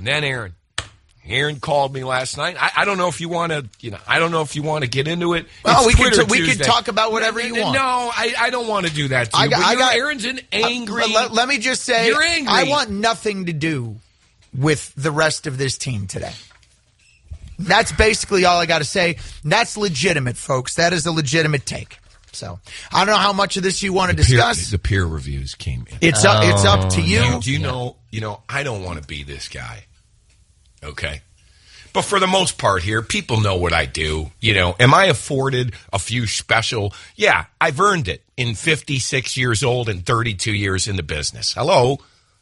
And then Aaron called me last night. I don't know if you want to, I don't know if you want to get into it. Well, we can talk about whatever you want. No, I don't want to do that to you. Aaron's an angry. Let me just say, you're angry. I want nothing to do with the rest of this team today. That's basically all I got to say. That's legitimate, folks. That is a legitimate take. So I don't know how much of this you want to discuss. The peer reviews came in. It's up to you. Do you know? I don't want to be this guy. Okay. But for the most part here, people know what I do. Am I afforded a few special? Yeah, I've earned it in 56 years old and 32 years in the business. Hello.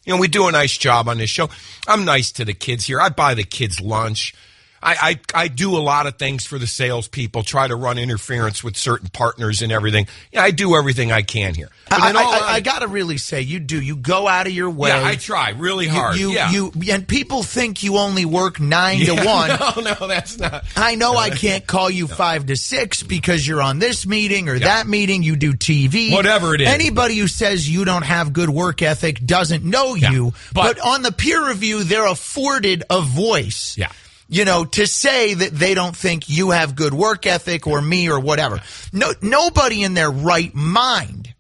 We do a nice job on this show. I'm nice to the kids here. I buy the kids lunch. I do a lot of things for the salespeople, try to run interference with certain partners and everything. Yeah, I do everything I can here. I got to really say, you do. You go out of your way. Yeah, I try really hard. And people think you only work 9 to 1. No, that's not. I know I can't call you 5 to 6 because you're on this meeting or that meeting. You do TV. Whatever it is. Anybody who says you don't have good work ethic doesn't know you. But on the peer review, they're afforded a voice. Yeah. To say that they don't think you have good work ethic or me or whatever. No, nobody in their right mind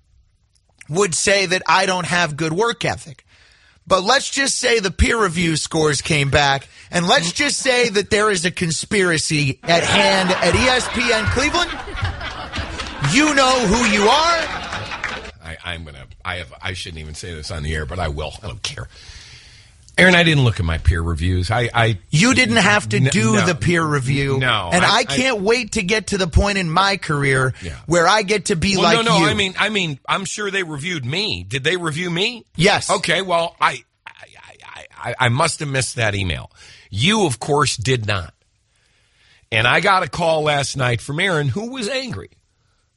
would say that I don't have good work ethic. But let's just say the peer review scores came back, and let's just say that there is a conspiracy at hand at ESPN Cleveland. You know who you are. I shouldn't even say this on the air, but I will. I don't care. Aaron, I didn't look at my peer reviews. You didn't have to do the peer review. No. And I can't wait to get to the point in my career where I get to be like you. No, I mean, I'm sure they reviewed me. Did they review me? Yes. Okay, well, I must have missed that email. You, of course, did not. And I got a call last night from Aaron, who was angry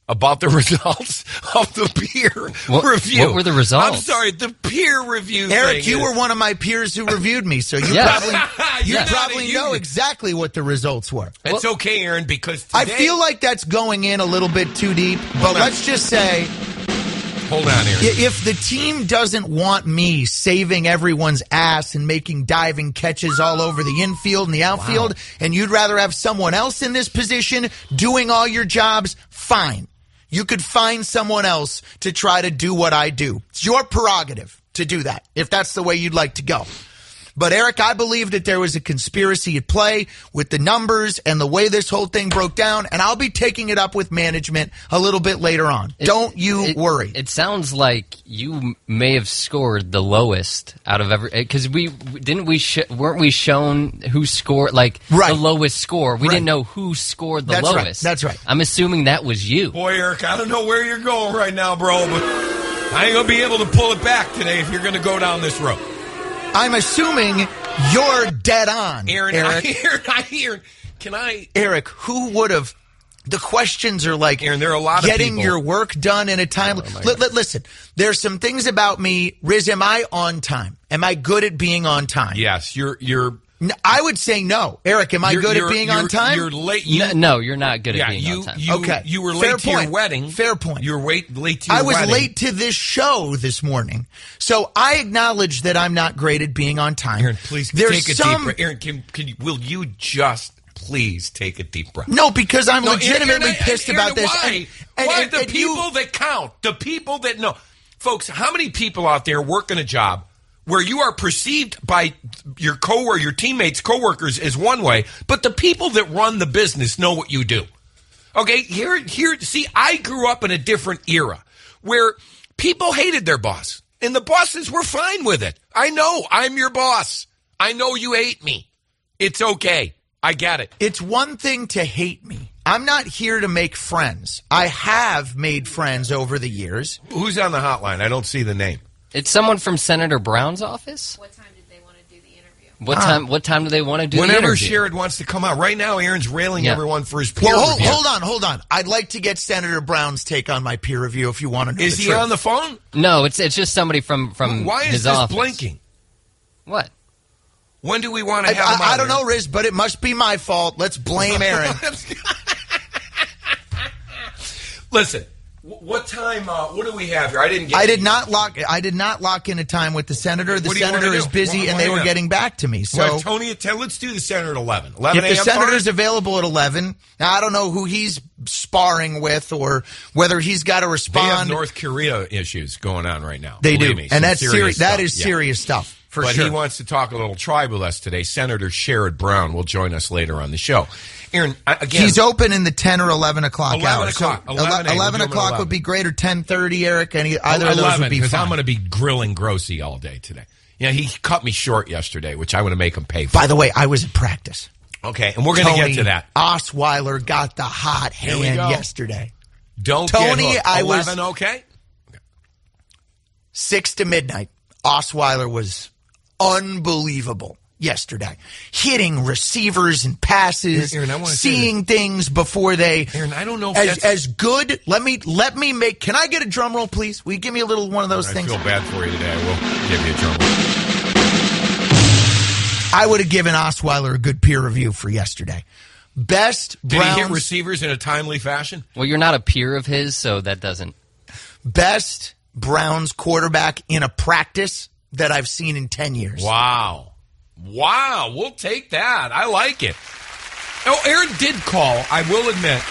about the results of the peer review. What were the results? I'm sorry, the peer review Eric, thing you were one of my peers who reviewed me, so you probably know exactly what the results were. It's okay, Aaron, because today, I feel like that's going in a little bit too deep, but let's just say... Hold on, Aaron. If the team doesn't want me saving everyone's ass and making diving catches all over the infield and the outfield, and you'd rather have someone else in this position doing all your jobs, fine. You could find someone else to try to do what I do. It's your prerogative to do that, if that's the way you'd like to go. But, Eric, I believe that there was a conspiracy at play with the numbers and the way this whole thing broke down, and I'll be taking it up with management a little bit later on. Don't you worry. It sounds like you may have scored the lowest out of every... Because weren't we shown who scored, the lowest score? We didn't know who scored the lowest. That's right. I'm assuming that was you. Boy, Eric, I don't know where you're going right now, bro, but I ain't going to be able to pull it back today if you're going to go down this road. I'm assuming you're dead on, Aaron. Eric. Eric, who would have... The questions are like, Aaron, there are a lot of getting your work done in a time... Listen, there's some things about me. Riz, am I on time? Am I good at being on time? Yes, you're I would say no. Eric, am I good at being on time? You're late. No, you're not good at being on time. Okay. You were late to your wedding. Fair point. You were late to your wedding. I was late to this show this morning. So I acknowledge that I'm not great at being on time. Aaron, please take a deep breath. Aaron, will you just please take a deep breath? No, because I'm legitimately pissed about this. Why? The people that count. The people that know. Folks, how many people out there working a job where you are perceived by your teammates, coworkers as one way, but the people that run the business know what you do. Okay, see, I grew up in a different era where people hated their boss, and the bosses were fine with it. I know, I'm your boss. I know you hate me. It's okay. I get it. It's one thing to hate me. I'm not here to make friends. I have made friends over the years. Who's on the hotline? I don't see the name. It's someone from Senator Brown's office? What time did they want to do the interview? What time do they want to do the interview? Whenever Sherrod wants to come out. Right now, Aaron's railing everyone for his peer review. Hold on. I'd like to get Senator Brown's take on my peer review if you want to know Is the he truth. on the phone? No, it's just somebody from his office. Why is this blinking? What? When do we want to have him on? I don't know, Riz, but it must be my fault. Let's blame Aaron. Listen, What time? What do we have here? I did not lock in a time with the senator. The senator is busy, and they were getting back to me. So Tony at 10. Let's do the senator at 11. 11 if the senator's available at 11, now I don't know who he's sparring with or whether he's got to respond. They have North Korea issues going on right now. They do, me, and that's serious. That is yeah. serious stuff. But he wants to talk a little tribe with us today. Senator Sherrod Brown will join us later on the show. Aaron, again, he's open in the 10 or 11 o'clock 11 hour. O'clock. So 11 o'clock would be great, or 10:30, Eric. Either of those would be fine. Because I'm going to be grilling Grossi all day today. Yeah, he cut me short yesterday, which I want to make him pay for. By the way, I was at practice. Okay, and we're going to get to that. Osweiler got the hot hand yesterday. Don't Tony, get hooked. 11, okay? 6 to midnight. Osweiler was unbelievable yesterday, hitting receivers and passes, Aaron, seeing things before they. Aaron, I don't know if as good. Let me make. Can I get a drum roll, please? Will you give me a little one of those things? I feel bad for you today. I will give you a drum roll. I would have given Osweiler a good peer review for yesterday. Best Browns. Did he hit receivers in a timely fashion? Well, you're not a peer of his, so that doesn't. Best Browns quarterback in a practice that I've seen in 10 years. Wow, we'll take that. I like it. Oh, Aaron did call, I will admit.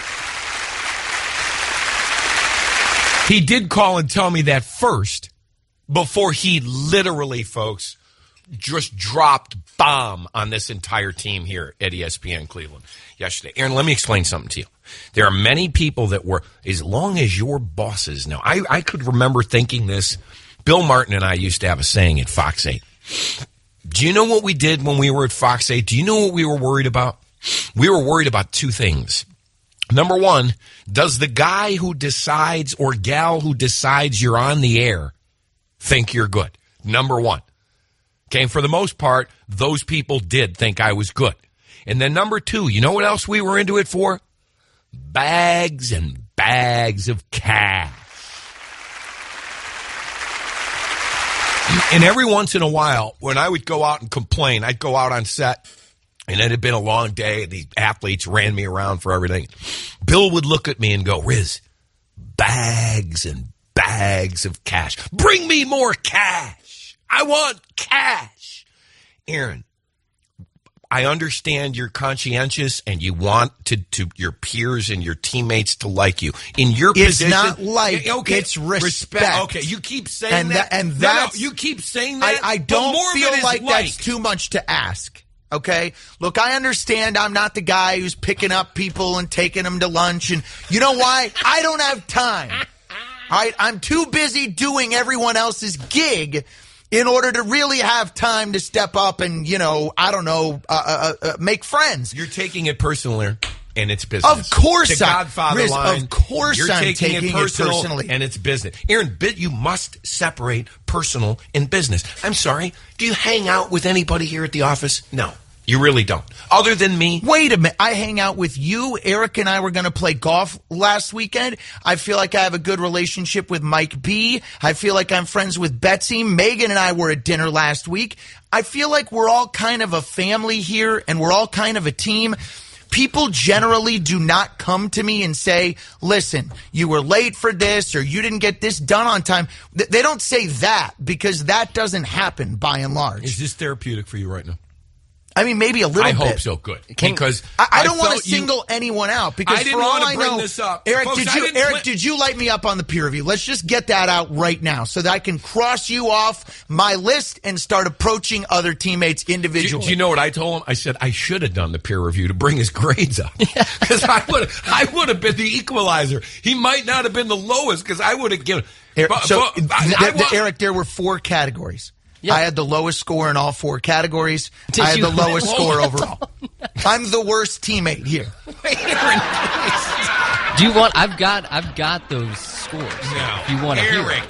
He did call and tell me that first before he literally, folks, just dropped bomb on this entire team here at ESPN Cleveland yesterday. Aaron, let me explain something to you. There are many people that were, as long as your bosses know. I could remember thinking this. Bill Martin and I used to have a saying at Fox 8. Do you know what we did when we were at Fox 8? Do you know what we were worried about? We were worried about two things. Number one, does the guy who decides or gal who decides you're on the air think you're good? Number one. Okay, and for the most part, those people did think I was good. And then number two, you know what else we were into it for? Bags and bags of cash. And every once in a while, when I would go out and complain, I'd go out on set, and it had been a long day, and these athletes ran me around for everything. Bill would look at me and go, Riz, bags and bags of cash. Bring me more cash. I want cash. Aaron, I understand you're conscientious and you want to your peers and your teammates to like you. In your position, it's not like, okay, it's respect. Okay, you keep saying that. And that's, you keep saying that. I don't feel like that's too much to ask. Okay? Look, I understand I'm not the guy who's picking up people and taking them to lunch. And you know why? I don't have time. All right? I'm too busy doing everyone else's gig in order to really have time to step up and, make friends. You're taking it personal, Aaron, and it's business. Of course, the Godfather line. Of course, you're I'm taking it personally, and it's business. Aaron, you must separate personal and business. I'm sorry. Do you hang out with anybody here at the office? No. You really don't. Other than me. Wait a minute. I hang out with you. Eric and I were going to play golf last weekend. I feel like I have a good relationship with Mike B. I feel like I'm friends with Betsy. Megan and I were at dinner last week. I feel like we're all kind of a family here, and we're all kind of a team. People generally do not come to me and say, listen, you were late for this or you didn't get this done on time. They don't say that because that doesn't happen by and large. Is this therapeutic for you right now? I mean, maybe a little bit. I hope so. Good. Because I don't want to single anyone out because I didn't for all want to I bring know, this up. Eric, Folks, did you light me up on the peer review? Let's just get that out right now so that I can cross you off my list and start approaching other teammates individually. Do you know what I told him? I said I should have done the peer review to bring his grades up because I would have been the equalizer. He might not have been the lowest because I would have given. Eric, there were 4 categories. Yeah. I had the lowest score in all 4 categories. I had the lowest score overall. I'm the worst teammate here. Do you want? I've got those scores. No, if you want to hear Eric.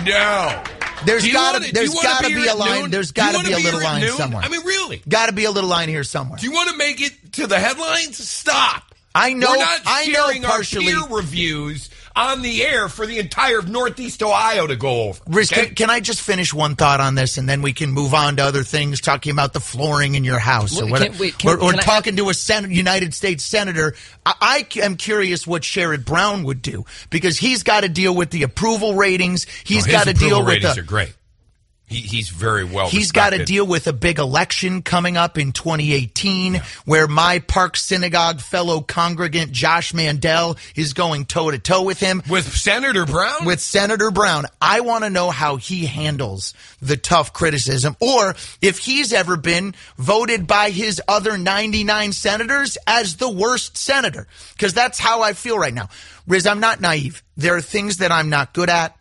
No. There's got to be a line. There's got to be a little line somewhere. I mean, really. Got to be a little line here somewhere. Do you want to make it to the headlines? Stop. I know. We're not sharing partially our peer reviews on the air for the entire of Northeast Ohio to go over. Riz, can I just finish one thought on this, and then we can move on to other things, talking about the flooring in your house or talking to a United States senator. I am curious what Sherrod Brown would do, because he's got to deal with the approval ratings. He's got to deal with ratings are great. He's very well He's got to deal with a big election coming up in 2018 where my Park Synagogue fellow congregant Josh Mandel is going toe-to-toe with him. With Senator Brown? With Senator Brown. I want to know how he handles the tough criticism, or if he's ever been voted by his other 99 senators as the worst senator, because that's how I feel right now. Riz, I'm not naive. There are things that I'm not good at.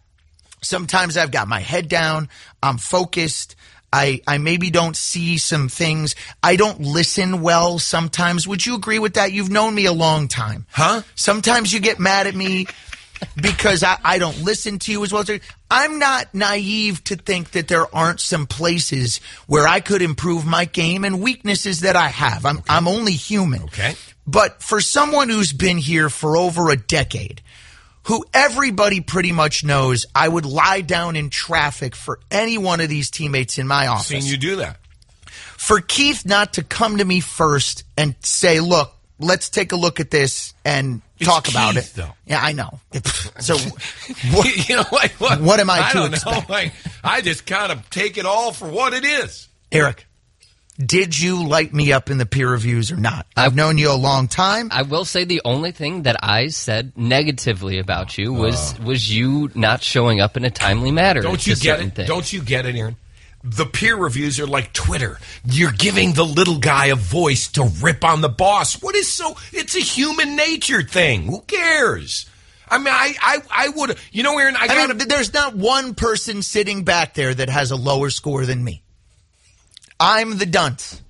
Sometimes I've got my head down. I'm focused. I maybe don't see some things. I don't listen well sometimes. Would you agree with that? You've known me a long time. Huh? Sometimes you get mad at me because I don't listen to you as well. I'm not naive to think that there aren't some places where I could improve my game and weaknesses that I have. I'm only human. Okay. But for someone who's been here for over a decade, who everybody pretty much knows, I would lie down in traffic for any one of these teammates in my office. I've seen you do that. For Keith not to come to me first and say, look, let's take a look at this and talk about it. Though. Yeah, I know. So what am I to expect? I just kind of take it all for what it is. Eric, did you light me up in the peer reviews or not? I've known you a long time. I will say the only thing that I said negatively about you was you not showing up in a timely manner. Don't you get it? Things. Don't you get it, Aaron? The peer reviews are like Twitter. You're giving the little guy a voice to rip on the boss. It's a human nature thing. Who cares? I mean, I would, Aaron, there's not one person sitting back there that has a lower score than me. I'm the dunce.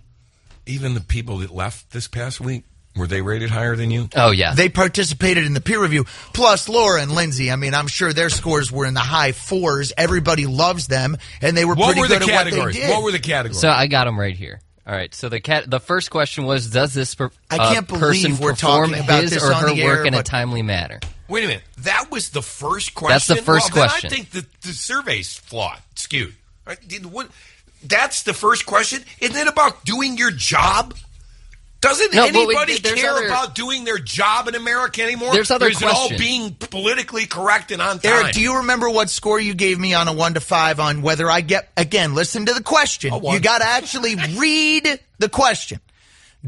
Even the people that left this past week, were they rated higher than you? Oh, yeah. They participated in the peer review. Plus, Laura and Lindsay, I mean, I'm sure their scores were in the high fours. Everybody loves them, and they were pretty good at what they did. What were the categories? So I got them right here. All right, so the first question was, does this I can't believe we're perform talking about his this or on her the work air, in a but timely manner? Wait a minute. That was the first question? That's the first question. Then I think the survey's flawed, skewed. Right? That's the first question? Isn't it about doing your job? Doesn't anybody care about doing their job in America anymore? There's other questions. Is it all being politically correct and on time? Eric, do you remember what score you gave me on a 1 to 5 on whether I get, again, listen to the question. You got to actually read the question.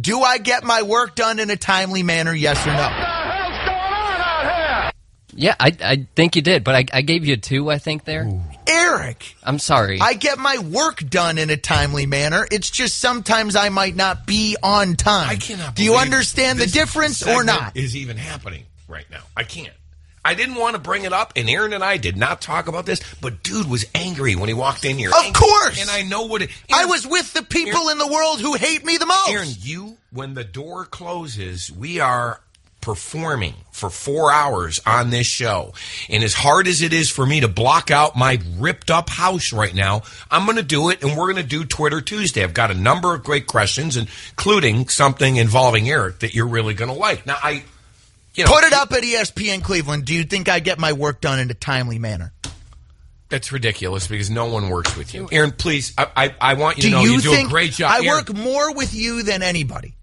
Do I get my work done in a timely manner, yes or no? What the hell's going on out here? Yeah, I think you did, but I gave you a 2, I think, there. Ooh. Eric. I'm sorry. I get my work done in a timely manner. It's just sometimes I might not be on time. I cannot Do you understand the difference or not? Is even happening right now. I can't. I didn't want to bring it up, and Aaron and I did not talk about this, but dude was angry when he walked in here. Of course. And I know what it... I was with the people in the world who hate me the most. Aaron, when the door closes, we are performing for 4 hours on this show. And as hard as it is for me to block out my ripped up house right now, I'm going to do it, and we're going to do Twitter Tuesday. I've got a number of great questions, including something involving Eric that you're really going to like. Now, put it up at ESPN Cleveland. Do you think I get my work done in a timely manner? That's ridiculous because no one works with you. Aaron, please, I want you to know you do a great job. I work more with you than anybody.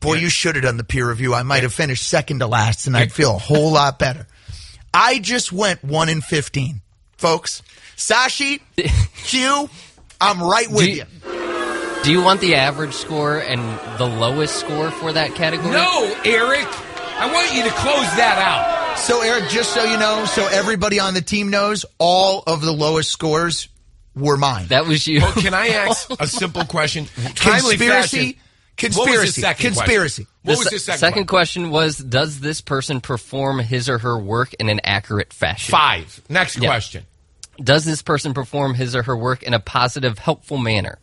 Boy, you should have done the peer review. I might have finished second to last, and I'd feel a whole lot better. I just went 1 in 15. Folks, Sashi, Q, I'm right with you. Do you want the average score and the lowest score for that category? No, Eric. I want you to close that out. So, Eric, just so you know, so everybody on the team knows, all of the lowest scores were mine. That was you. Well, can I ask a simple question? Conspiracy. What was the second question? What was the second question was, does this person perform his or her work in an accurate fashion? 5. Next question. Does this person perform his or her work in a positive, helpful manner?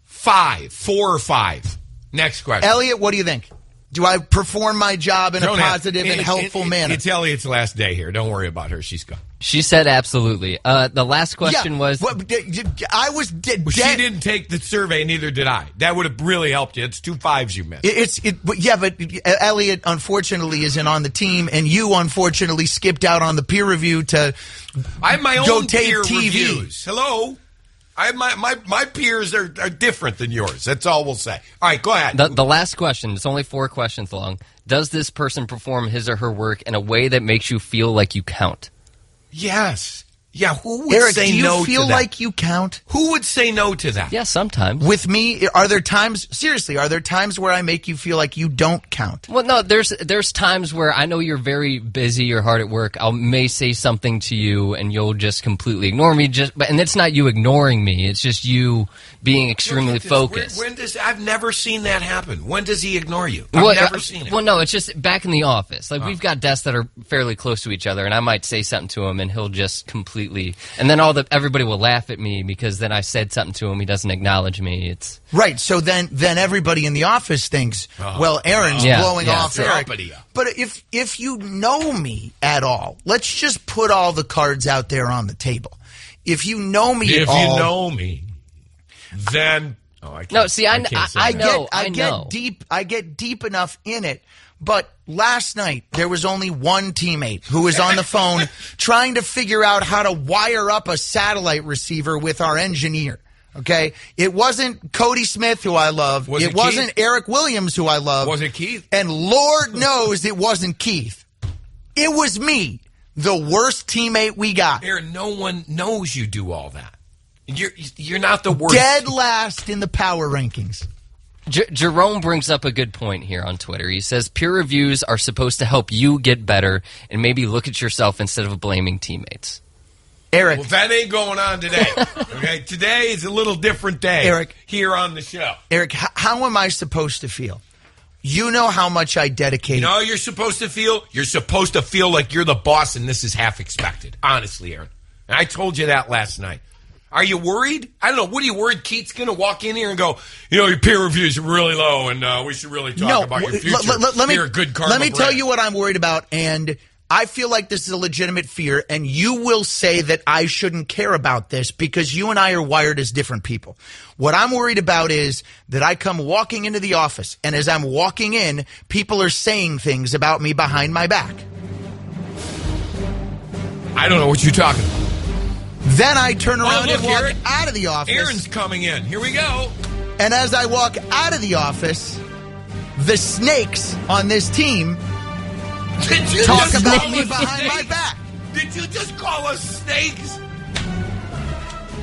5. 4 or 5. Next question. Elliot, what do you think? Do I perform my job in a positive and helpful manner? It's Elliot's last day here. Don't worry about her. She's gone. She said absolutely. The last question was... I was dead. Well, she didn't take the survey, neither did I. That would have really helped you. It's 2 5s you missed. But Elliot, unfortunately, isn't on the team, and you, unfortunately, skipped out on the peer review to I have my go own tape peer TV. reviews. Hello? I have my peers are different than yours. That's all we'll say. All right, go ahead. The last question, it's only 4 questions long. Does this person perform his or her work in a way that makes you feel like you count? Yes. Yeah, who would Eric, say no to that? do you feel like you count? Who would say no to that? Yeah, sometimes. With me, are there times where I make you feel like you don't count? Well, no, there's times where I know you're very busy, you're hard at work. I may say something to you and you'll just completely ignore me. And it's not you ignoring me. It's just you being extremely focused. I've never seen that happen. When does he ignore you? I've never seen it. Well, no, it's just back in the office. Like we've got desks that are fairly close to each other, and I might say something to him, and he'll just completely. And then everybody will laugh at me because then I said something to him. He doesn't acknowledge me. It's right. So then everybody in the office thinks, well, Aaron's blowing off Eric. But if you know me at all, let's just put all the cards out there on the table. If you know me at all, if you know me, then I get deep enough in it. But last night, there was only one teammate who was on the phone trying to figure out how to wire up a satellite receiver with our engineer. Okay? It wasn't Cody Smith, who I love. It wasn't Eric Williams, who I love. Was it Keith? And Lord knows it wasn't Keith. It was me, the worst teammate we got. Aaron, no one knows you do all that. You're not the worst. Dead last in the power rankings. Jerome brings up a good point here on Twitter. He says peer reviews are supposed to help you get better and maybe look at yourself instead of blaming teammates. Eric. Well, that ain't going on today. Okay, today is a little different day. Eric, here on the show. Eric, how am I supposed to feel? You know how much I dedicate. You know how you're supposed to feel? You're supposed to feel like you're the boss and this is half expected. Honestly, Aaron. And I told you that last night. Are you worried? I don't know. What are you worried Keith's going to walk in here and go, your peer reviews are really low and we should really talk about your future. You're a good karma Let me brand. tell you what I'm worried about, and I feel like this is a legitimate fear, and you will say that I shouldn't care about this because you and I are wired as different people. What I'm worried about is that I come walking into the office, and as I'm walking in, people are saying things about me behind my back. I don't know what you're talking about. Then I turn around and walk out of the office. Aaron's coming in. Here we go. And as I walk out of the office, the snakes on this team talk about me behind my back. Did you just call us snakes?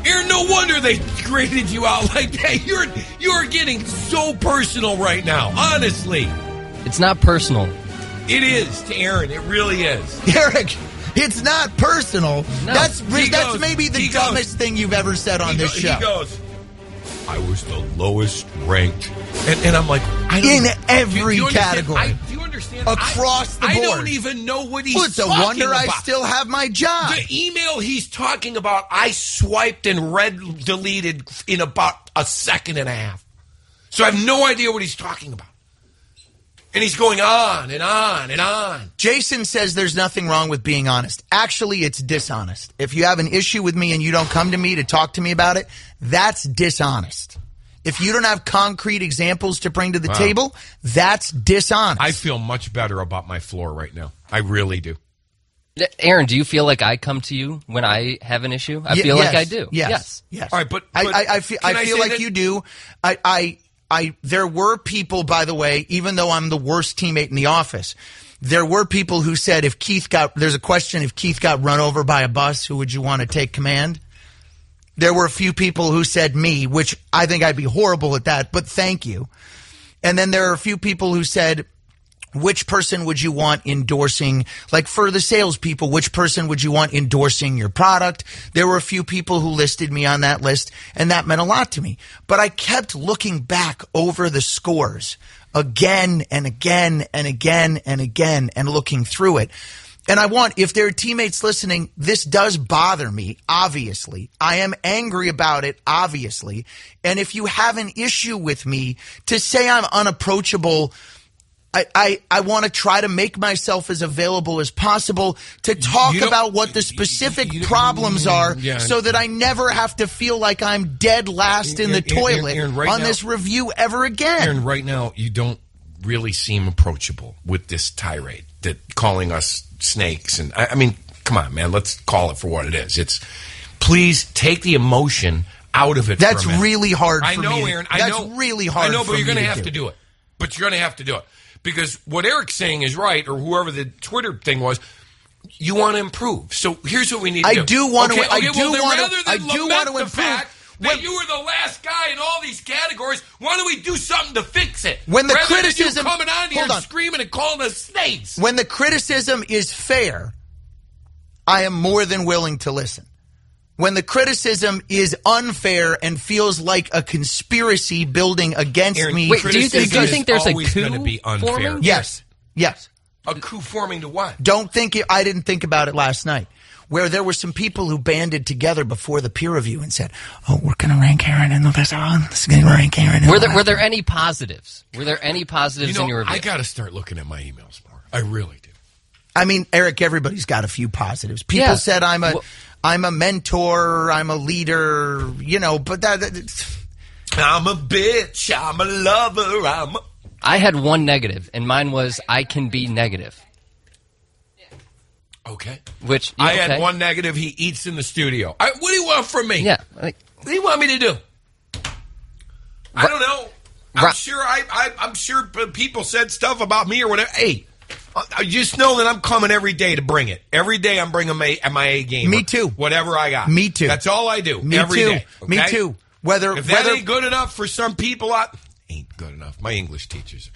Aaron, no wonder they graded you out like that. You're getting so personal right now. Honestly. It's not personal. It is to Aaron. It really is. Eric. It's not personal. No. That's maybe the dumbest thing you've ever said on this show. He goes, I was the lowest ranked. And I'm like, in every category. Do you understand? Across the board. I don't even know what he's talking about. It's a wonder I still have my job. The email he's talking about, I swiped and deleted in about a second and a half. So I have no idea what he's talking about. And he's going on and on and on. Jason says there's nothing wrong with being honest. Actually, it's dishonest. If you have an issue with me and you don't come to me to talk to me about it, that's dishonest. If you don't have concrete examples to bring to the table, that's dishonest. I feel much better about my floor right now. I really do. Aaron, do you feel like I come to you when I have an issue? I feel like I do. Yes. All right, but I feel like you do. There were people, by the way, even though I'm the worst teammate in the office, there were people who said if Keith got run over by a bus, who would you want to take command? There were a few people who said me, which I think I'd be horrible at that, but thank you. And then there are a few people who said, which person would you want endorsing, like for the salespeople, which person would you want endorsing your product? There were a few people who listed me on that list, and that meant a lot to me. But I kept looking back over the scores again and again and again and again and looking through it. And if there are teammates listening, this does bother me, obviously. I am angry about it, obviously. And if you have an issue with me, to say I'm unapproachable I want to try to make myself as available as possible to talk about what the specific problems are so that I never have to feel like I'm dead last in the toilet on this review ever again. Aaron, right now, you don't really seem approachable with this tirade, that calling us snakes. And I mean, come on, man, let's call it for what it is. It's please take the emotion out of it. That's really hard for me. I know, Aaron. That's really hard. I know, but you're going to have to do it. But you're going to have to do it. Because what Eric's saying is right, or whoever the Twitter thing was, you want to improve. So here's what we need to do. I do want to improve. That you were the last guy in all these categories. Why don't we do something to fix it? When the rather criticism than you coming on here and screaming and calling us snakes. When the criticism is fair, I am more than willing to listen. When the criticism is unfair and feels like a conspiracy building against me. Wait, do you think there's a coup be unfair? forming? Yes. A coup forming to what? I didn't think about it last night. Where there were some people who banded together before the peer review and said, "Oh, we're going to rank Aaron in the best. This is going to rank Aaron." Were there any positives? Were there any positives in your review? I got to start looking at my emails more. I really do. I mean, Eric, everybody's got a few positives. People said I'm a mentor, I'm a leader, but I'm a bitch, I'm a lover, I had one negative, and mine was I can be negative. Okay. I had one negative. He eats in the studio. What do you want from me? Yeah. What do you want me to do? I don't know. I'm sure people said stuff about me or whatever. Hey, I just know that I'm coming every day to bring it. Every day I'm bringing my A game. Me too. Whatever I got. Me too. That's all I do. Me every too. day. Okay? Me too. If that ain't good enough for some people ain't good enough. My English teachers.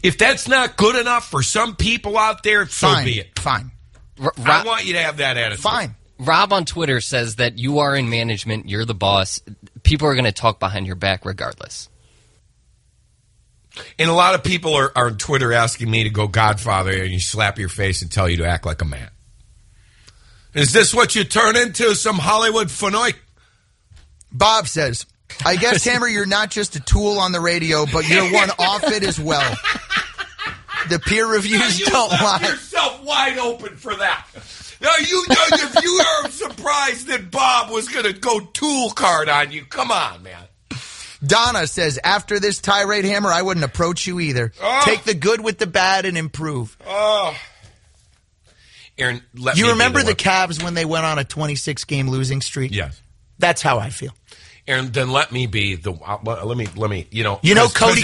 If that's not good enough for some people out there, so be it. Fine. I want you to have that attitude. Fine. Rob on Twitter says that you are in management, you're the boss. People are going to talk behind your back regardless. And a lot of people are on Twitter asking me to go Godfather and you slap your face and tell you to act like a man. Is this what you turn into, some Hollywood fanoik? Bob says, I guess, Hammer, you're not just a tool on the radio, but you're one off it as well. The peer reviews don't lie. You left yourself wide open for that. Now, if you are surprised that Bob was going to go tool card on you, come on, man. Donna says, after this tirade, Hammer, I wouldn't approach you either. Take the good with the bad and improve. Aaron, you remember the Cavs when they went on a 26-game losing streak? Yes. That's how I feel. Aaron, then let me be the. Let me. Cody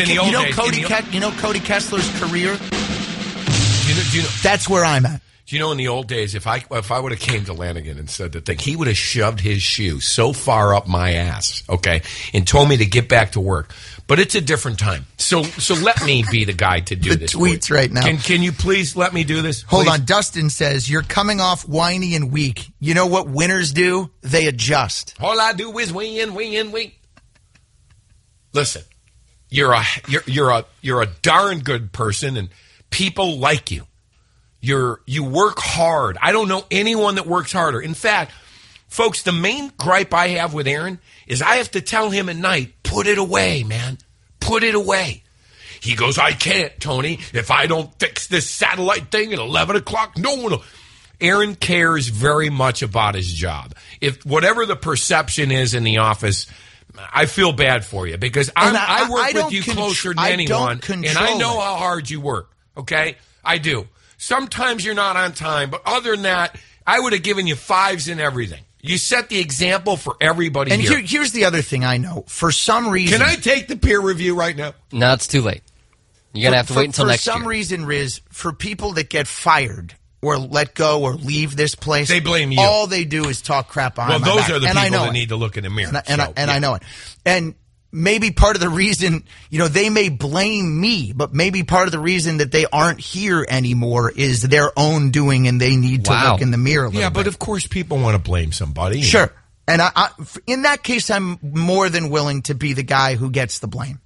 Kessler's career. Do you know? That's where I'm at. Do you know in the old days, if I would have came to Lanigan and said the thing, he would have shoved his shoe so far up my ass, okay, and told me to get back to work. But it's a different time. So let me be the guy to do this. Tweets right now. Can you please let me do this? Hold on. Dustin says, you're coming off whiny and weak. You know what winners do? They adjust. All I do is win. Listen, you're a darn good person, and people like you. You work hard. I don't know anyone that works harder. In fact, folks, the main gripe I have with Aaron is I have to tell him at night, put it away, man. Put it away. He goes, I can't, Tony. If I don't fix this satellite thing at 11 o'clock, no one will. Aaron cares very much about his job. If whatever the perception is in the office, I feel bad for you because I work with you closer than anyone, and I know how hard you work, okay? I do. Sometimes you're not on time, but other than that, I would have given you 5s in everything. You set the example for everybody here. And here's the other thing I know. For some reason... Can I take the peer review right now? No, it's too late. You're going to have to wait until next year. For some reason, Riz, for people that get fired or let go or leave this place... They blame you. All they do is talk crap behind my back. Well, those are the people that need to look in the mirror. I know it. And... maybe part of the reason, they may blame me, but maybe part of the reason that they aren't here anymore is their own doing and they need to look in the mirror a little bit. But of course people want to blame somebody. Sure. And I, in that case, I'm more than willing to be the guy who gets the blame.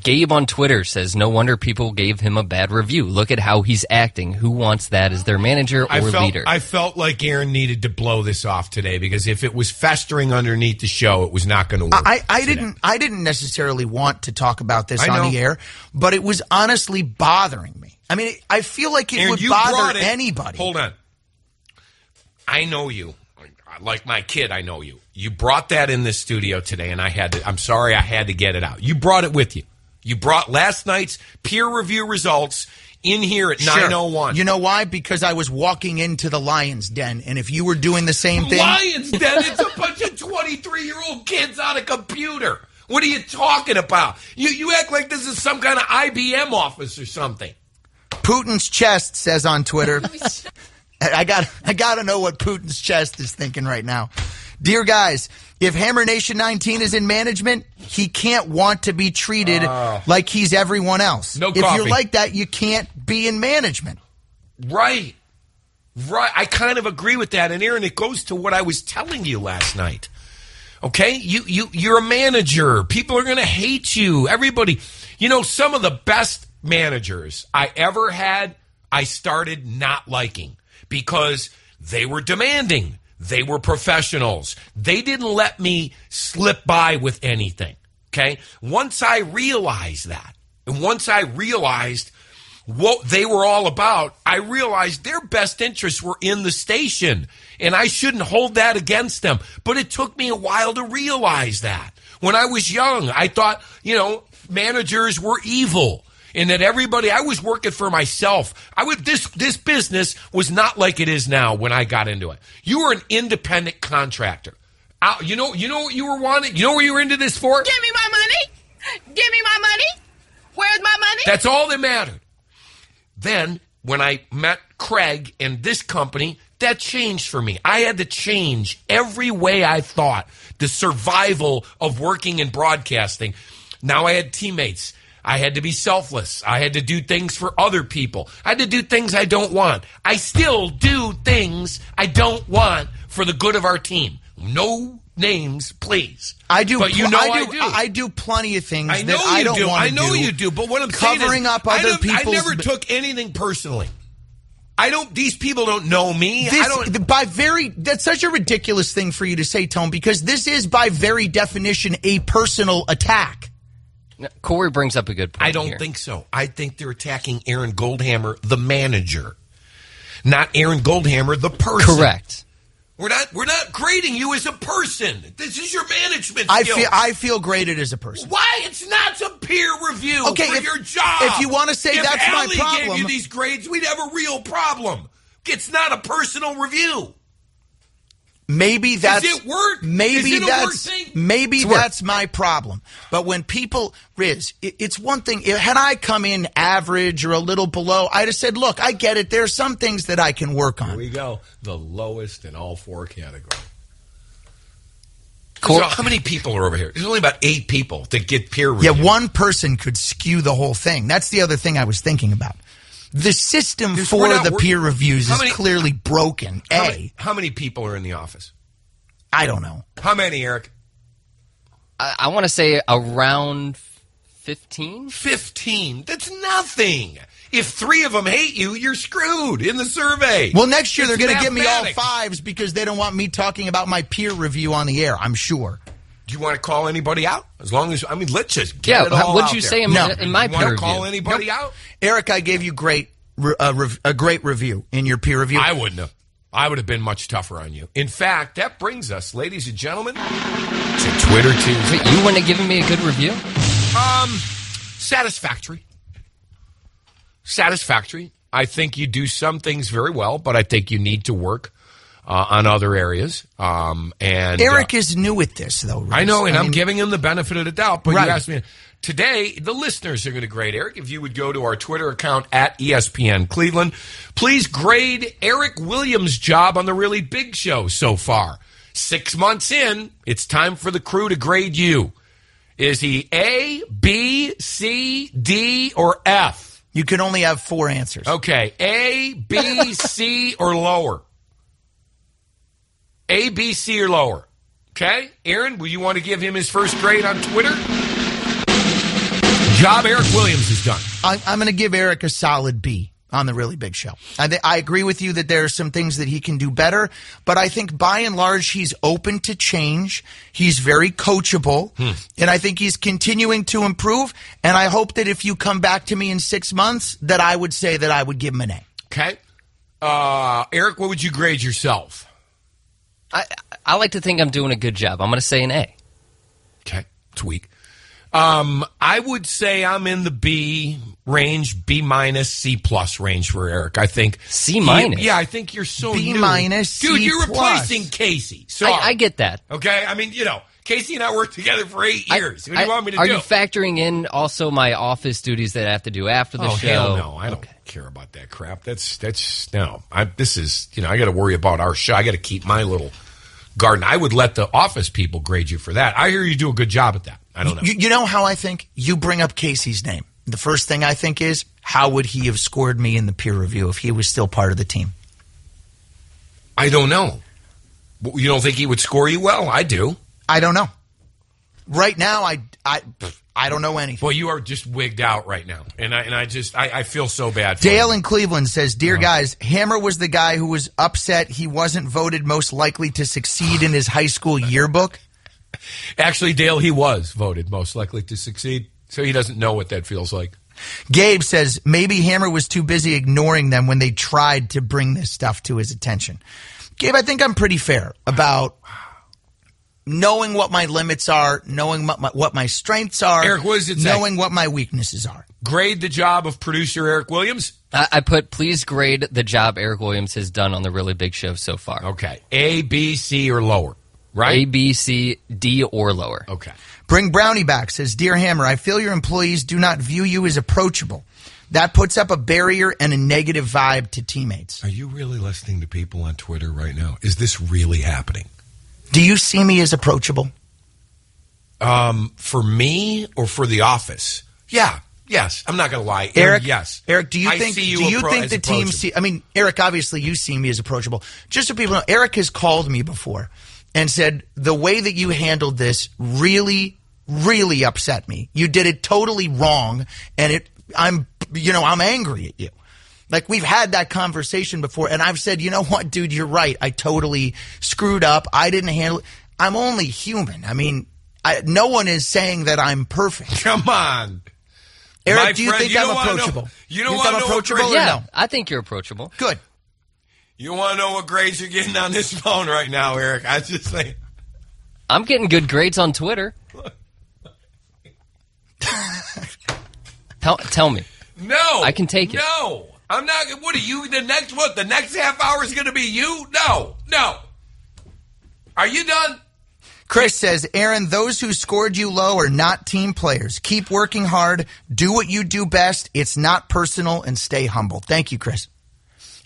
Gabe on Twitter says, no wonder people gave him a bad review. Look at how he's acting. Who wants that as their manager or leader? I felt like Aaron needed to blow this off today because if it was festering underneath the show, it was not going to work. I didn't necessarily want to talk about this on the air, but it was honestly bothering me. I mean, I feel like it Aaron, would you bother brought it- anybody. Hold on. I know you. Like my kid, I know you. You brought that in this studio today, and I'm sorry I had to get it out. You brought it with you. You brought last night's peer review results in here at 9:01. You know why? Because I was walking into the Lion's Den, and if you were doing the same thing... Lion's Den? It's a bunch of 23-year-old kids on a computer. What are you talking about? You act like this is some kind of IBM office or something. Putin's chest says on Twitter... I got to know what Putin's chest is thinking right now. Dear guys, if Hammer Nation 19 is in management, he can't want to be treated like he's everyone else. No if coffee. you're like that, you can't be in management. Right. I kind of agree with that. And Aaron, it goes to what I was telling you last night. Okay? You're a manager. People are going to hate you. Everybody. You know, some of the best managers I ever had, I started not liking. Because they were demanding. They were professionals. They didn't let me slip by with anything. Okay? Once I realized that, and once I realized what they were all about, I realized their best interests were in the station. And I shouldn't hold that against them. But it took me a while to realize that. When I was young, I thought, managers were evil. And that I was working for myself. This business was not like it is now when I got into it. You were an independent contractor. You know what you were wanting? You know what you were into this for? Give me my money. Give me my money. Where's my money? That's all that mattered. Then, when I met Craig and this company, that changed for me. I had to change every way I thought. The survival of working in broadcasting. Now I had teammates. I had to be selfless. I had to do things for other people. I had to do things I don't want. I still do things I don't want for the good of our team. No names, please. I do. But I do. I do plenty of things I know that I don't want to do. I know you do. But what I'm saying is, covering up other people's. I never took anything personally. These people don't know me. That's such a ridiculous thing for you to say, Tone, because this is by very definition a personal attack. Corey brings up a good point. I don't think so. I think they're attacking Aaron Goldhammer, the manager, not Aaron Goldhammer, the person. Correct. We're not grading you as a person. This is your management skills. I feel graded as a person. Why? It's not some peer review for your job. If you want to say that's my problem. If Allie gave you these grades, we'd have a real problem. It's not a personal review. Maybe that's Is it work? Maybe Is it that's a work thing? maybe that's my problem. But when people, Riz, it's one thing. Had I come in average or a little below, I'd have said, "Look, I get it. There are some things that I can work on." Here we go. The lowest in all four categories. So how many people are over here? There's only about 8 people that get peer review. Yeah, one person could skew the whole thing. That's the other thing I was thinking about. The system for the peer reviews is clearly broken. How many people are in the office? I don't know. How many, Eric? I want to say around 15. 15. That's nothing. If 3 of them hate you, you're screwed in the survey. Well, next year they're going to give me all 5s because they don't want me talking about my peer review on the air, I'm sure. Do you want to call anybody out? As long as, let's just get it all out what'd you say in my peer review? You want to call anybody out? Eric, I gave you a great review in your peer review. I wouldn't have. I would have been much tougher on you. In fact, that brings us, ladies and gentlemen, to Twitter Tuesday. Wait, you wouldn't have given me a good review? Satisfactory. Satisfactory. I think you do some things very well, but I think you need to work on other areas. And Eric is new at this, though, Riz. I know, and I'm giving him the benefit of the doubt. But right. You asked me today. The listeners are going to grade Eric. If you would go to our Twitter account at ESPN Cleveland, please grade Eric Williams' job on the Really Big Show so far. 6 months in, it's time for the crew to grade you. Is he A, B, C, D, or F? You can only have 4 answers. Okay, A, B, C, or lower. A, B, C, or lower. Okay? Aaron, will you want to give him his first grade on Twitter? Job Eric Williams has done. I'm going to give Eric a solid B. on the Really Big Show. I agree with you that there are some things that he can do better, but I think by and large he's open to change. He's very coachable, and I think he's continuing to improve, and I hope that if you come back to me in 6 months that I would say that I would give him an A. Okay. Eric, what would you grade yourself? I like to think I'm doing a good job. I'm going to say an A. Okay. It's weak. I would say I'm in the B range, B minus, C plus range for Eric. I think C minus. Yeah, I think you're so B new. minus, dude. C You're plus. replacing Casey. So I get that. Okay, I mean, Casey and I worked together for 8 years. What do you want me to do? Are you factoring in also my office duties that I have to do after the show? Hell no, I don't care about that crap. That's no. This is I got to worry about our show. I got to keep my little garden. I would let the office people grade you for that. I hear you do a good job at that. I don't know. You know how I think? You bring up Casey's name. The first thing I think is, how would he have scored me in the peer review if he was still part of the team? I don't know. You don't think he would score you well? I do. I don't know. Right now, I don't know anything. Well, you are just wigged out right now, and I feel so bad for Dale you. in Cleveland says, "Dear guys, Hammer was the guy who was upset he wasn't voted most likely to succeed in his high school yearbook." Actually, Dale, he was voted most likely to succeed, so he doesn't know what that feels like. Gabe says, maybe Hammer was too busy ignoring them when they tried to bring this stuff to his attention. Gabe, I think I'm pretty fair about knowing what my limits are, knowing what my strengths are, Eric, what does it say? Knowing what my weaknesses are. Grade the job of producer Eric Williams? I put, please grade the job Eric Williams has done on the Really Big Show so far. Okay. A, B, C, or lower, right? A, B, C, D, or lower. Okay. Bring Brownie back says, Dear Hammer, I feel your employees do not view you as approachable. That puts up a barrier and a negative vibe to teammates. Are you really listening to people on Twitter right now? Is this really happening? Do you see me as approachable? For me or for the office? Yeah. Yes. I'm not going to lie. Eric, yes. Eric, do you think the team see, I mean, Eric, obviously you see me as approachable. Just so people know, Eric has called me before and said the way that you handled this really, really upset me. You did it totally wrong, and I'm angry at you. Like, we've had that conversation before, and I've said, you know what, dude, you're right. I totally screwed up. I didn't handle it. I'm only human. I mean, no one is saying that I'm perfect. Come on. Eric, do you think I'm approachable? You don't want to know approachable? Yeah, no? I think you're approachable. Good. You want to know what grades you're getting on this phone right now, Eric? I just think I'm getting good grades on Twitter. Tell me. No. I can take it. No. I'm not. What are you? The next half hour is going to be you? No. Are you done? Chris says, Aaron, those who scored you low are not team players. Keep working hard. Do what you do best. It's not personal, and stay humble. Thank you, Chris.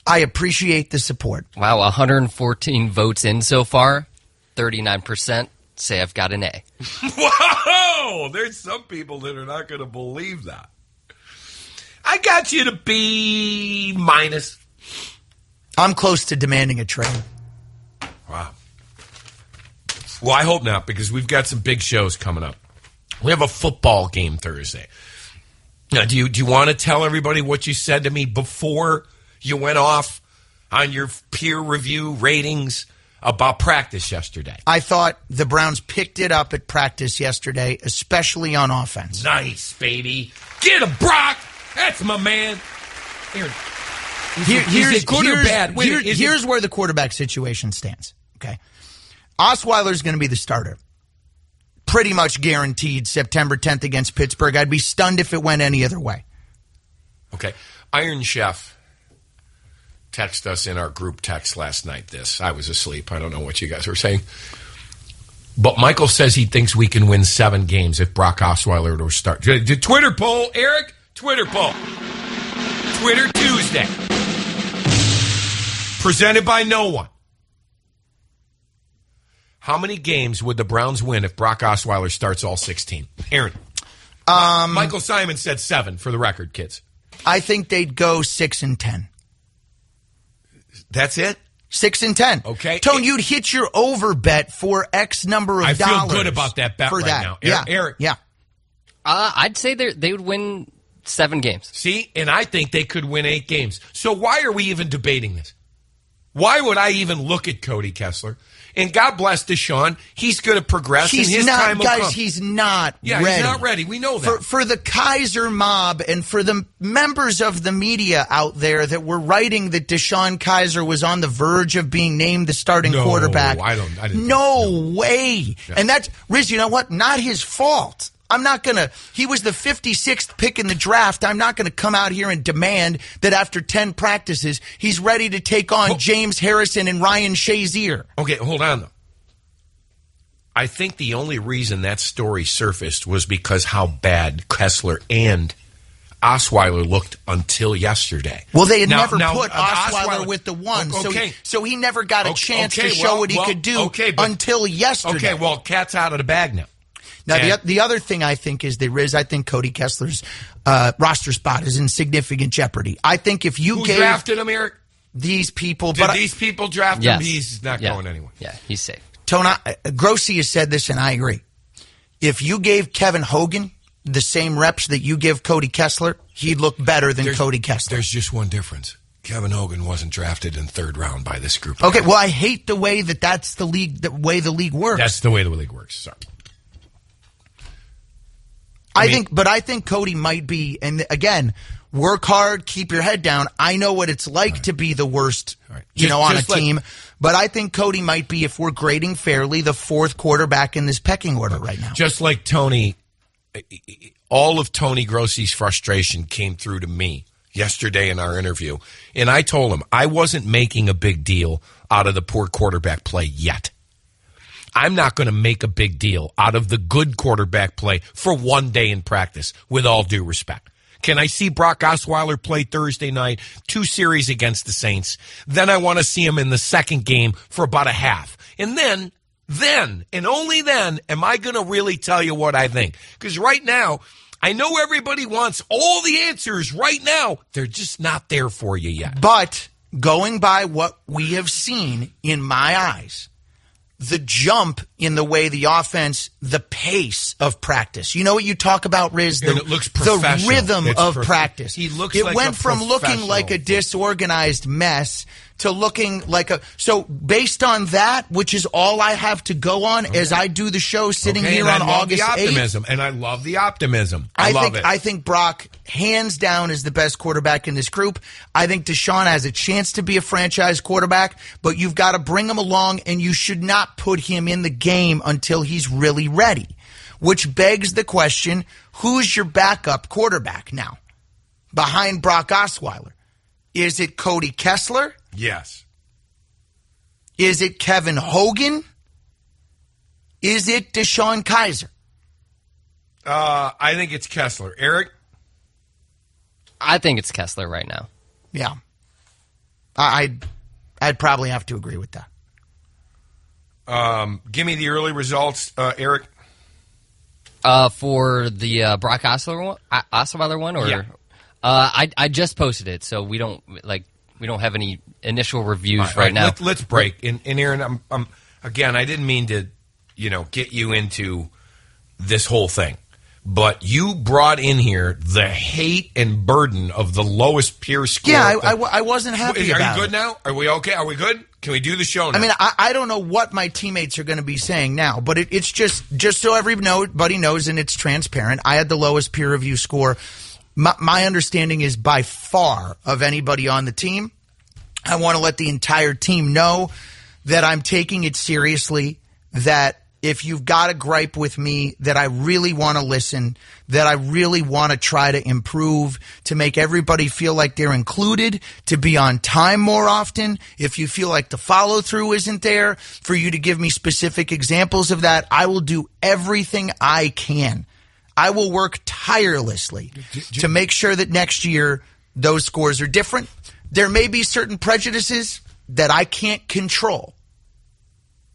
I appreciate the support. Wow, 114 votes in so far. 39% say I've got an A. Whoa! There's some people that are not going to believe that. I got you to B minus. I'm close to demanding a trade. Wow. Well, I hope not, because we've got some big shows coming up. We have a football game Thursday. Now, do you want to tell everybody what you said to me before you went off on your peer review ratings about practice yesterday? I thought the Browns picked it up at practice yesterday, especially on offense. Nice, baby. Get him, Brock. That's my man. Aaron, here's where the quarterback situation stands. Okay. Osweiler's going to be the starter. Pretty much guaranteed September 10th against Pittsburgh. I'd be stunned if it went any other way. Okay. Iron Chef texted us in our group text last night I was asleep. I don't know what you guys were saying. But Michael says he thinks we can win 7 games if Brock Osweiler were to start. Twitter poll, Eric? Twitter poll. Twitter Tuesday. Presented by no one. How many games would the Browns win if Brock Osweiler starts all 16? Aaron. Michael Simon said 7 for the record, kids. I think they'd go 6-10. That's it? 6-10. Okay. Tone, you'd hit your over bet for X number of dollars. I feel good about that bet right now. Yeah. Eric. Yeah. I'd say they would win 7 games. See, and I think they could win 8 games. So why are we even debating this? Why would I even look at Cody Kessler? And God bless Deshaun. He's going to progress. He's and his not, time will guys. come. He's not ready. He's not ready. We know that. For the Kaiser mob and for the members of the media out there that were writing that Deshaun Kaiser was on the verge of being named the starting quarterback. I didn't. No way. Yeah. And that's, Riz, you know what? Not his fault. I'm not going to, he was the 56th pick in the draft. I'm not going to come out here and demand that after 10 practices, he's ready to take on James Harrison and Ryan Shazier. Okay, hold on, though. I think the only reason that story surfaced was because how bad Kessler and Osweiler looked until yesterday. Well, they had never put Osweiler with the one, so he never got a chance to show what he could do until yesterday. Okay, well, cat's out of the bag now. Now, the other thing I think is I think Cody Kessler's roster spot is in significant jeopery. I think if you Who drafted him, Eric? These people. Did these people draft him? Yes. He's not going anywhere. Yeah, he's safe. Tony, Grossi has said this, and I agree. If you gave Kevin Hogan the same reps that you give Cody Kessler, he'd look better than Cody Kessler. There's just one difference. Kevin Hogan wasn't drafted in 3rd round by this group. Okay, well, I hate the way that's the league, the way the league works. That's the way the league works. Sorry. I think Cody might be, and again, work hard, keep your head down. I know what it's like to be the worst, on a team. But I think Cody might be, if we're grading fairly, the 4th quarterback in this pecking order right now. Just like Tony, all of Tony Grossi's frustration came through to me yesterday in our interview. And I told him I wasn't making a big deal out of the poor quarterback play yet. I'm not going to make a big deal out of the good quarterback play for one day in practice, with all due respect. Can I see Brock Osweiler play Thursday night, 2 series against the Saints? Then I want to see him in the second game for about a half. And then, and only then, am I going to really tell you what I think. Because right now, I know everybody wants all the answers right now. They're just not there for you yet. But going by what we have seen in my eyes, the jump in the way the offense, the pace of practice. You know what you talk about, Riz? It looks professional. The rhythm of practice. He looks it like went a from looking like a disorganized mess to looking like a... So based on that, which is all I have to go on as I do the show sitting here on August 8th. And I love the optimism. I love it. I think Brock, hands down, is the best quarterback in this group. I think Deshaun has a chance to be a franchise quarterback, but you've got to bring him along, and you should not put him in the game until he's really ready. Which begs the question, who's your backup quarterback now behind Brock Osweiler? Is it Cody Kessler? Yes. Is it Kevin Hogan? Is it Deshaun Kaiser? I think it's Kessler. Eric? I think it's Kessler right now. Yeah. I'd probably have to agree with that. Give me the early results, Eric. For the Brock Osweiler one, or yeah. I just posted it, so we don't have any initial reviews right now. Let's break. And Aaron, I'm again, I didn't mean to, get you into this whole thing, but you brought in here the hate and burden of the lowest peer score. Yeah, I wasn't happy about it. Are you good now? Are we okay? Are we good? Can we do the show now? I mean, I don't know what my teammates are going to be saying now, but it's just so everybody knows, and it's transparent. I had the lowest peer review score. My understanding is by far of anybody on the team. I want to let the entire team know that I'm taking it seriously, that if you've got a gripe with me, that I really want to listen, that I really want to try to improve, to make everybody feel like they're included, to be on time more often. If you feel like the follow-through isn't there, for you to give me specific examples of that, I will do everything I can. I will work tirelessly to make sure that next year those scores are different. There may be certain prejudices that I can't control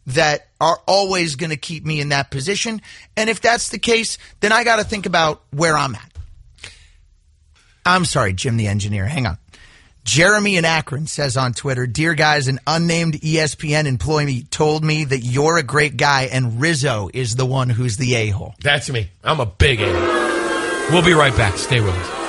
that are always going to keep me in that position. And if that's the case, then I got to think about where I'm at. I'm sorry, Jim the engineer. Hang on. Jeremy in Akron says on Twitter, "Dear guys, an unnamed ESPN employee told me that you're a great guy and Rizzo is the one who's the a-hole." That's me. I'm a big a-hole. We'll be right back. Stay with us.